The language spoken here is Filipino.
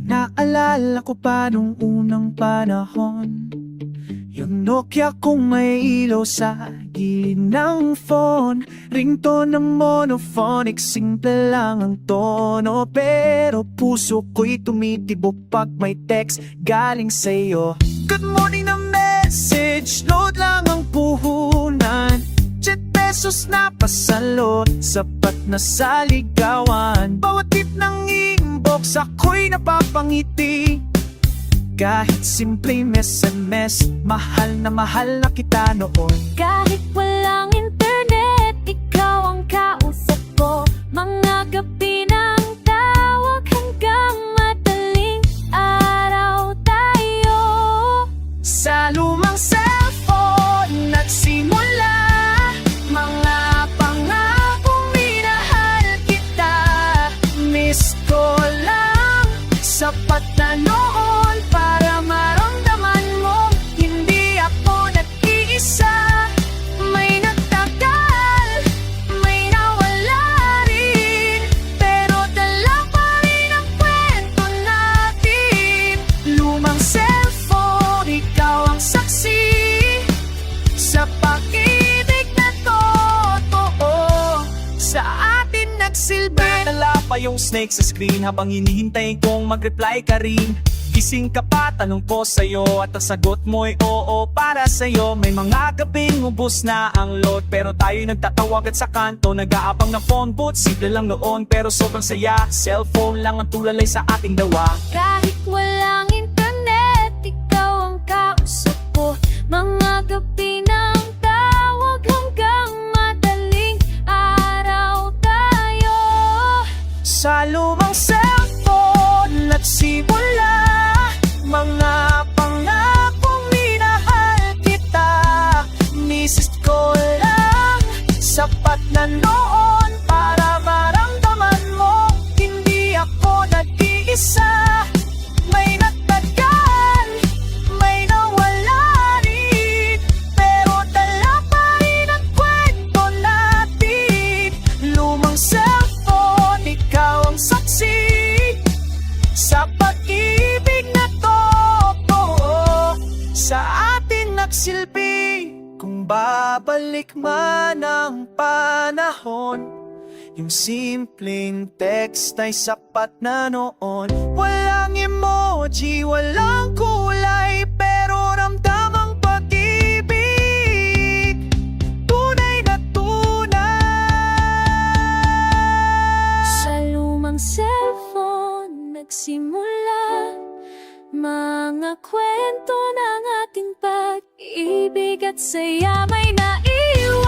Naalala ko pa nung unang panahon, yung Nokia kong may ilaw sa gilid ng phone. Ringtone ng monophonic, simple lang ang tono, pero puso ko'y tumitibok pag may text galing sa'yo. Good morning na message, load lang ang puhunan, 7 pesos na pasalot, sapat na sa ligawan. Bawat tip ng inbox ako'y napapangiti, kahit simpleng SMS, mahal na kita noon. Kahit walang internet, ikaw ang kausap ko. Mga gabi ng tawag hanggang madaling araw tayo. Sa lumang cellphone nagsimula, mga pangakong minahal kita. Miss ko lang, sapat na noon para maramdaman mo hindi ako nag-iisa. May nagtagal, may nawala rin, pero dala pa rin ang kwento natin. Lumang cellphone, ikaw ang saksi sa pag-ibig na totoo sa atin nagsilbi. Nala pa yung snake sa screen habang hinihintay kong mag-reply ka rin. Gising ka pa, tanong ko sa'yo at ang sagot mo'y oo para sa'yo. May mga gabing ubos na ang load, pero tayo'y nagtatawag at sa kanto nag-aabang ng phone booth. Simple lang noon pero sobrang saya, cellphone lang ang tulalay sa ating dawa. Kahit walang internet, ikaw ang kausap ko. Mga gabi ng tawag hanggang madaling araw tayo. Sa lumang cellphone nagsimula, mga pangakong minahal kita. Miss ko lang, sapat na noon para maramdaman mo hindi ako nag-iisa. May nagtagal, may nawala rin, pero dala pa rin ang kwento natin. Lumang cellphone, ikaw ang saksi sa pag-ibig na totoo sa atin nagsilbi. Kung babalik man ang panahon, yung simpleng text ay sapat na noon. Walang emoji, walang kulay, pero ramdam ang pag-ibig, tunay na tunay. Sa lumang cellphone nagsimula, mga kwento ng ating pag-ibig at saya may naiwan.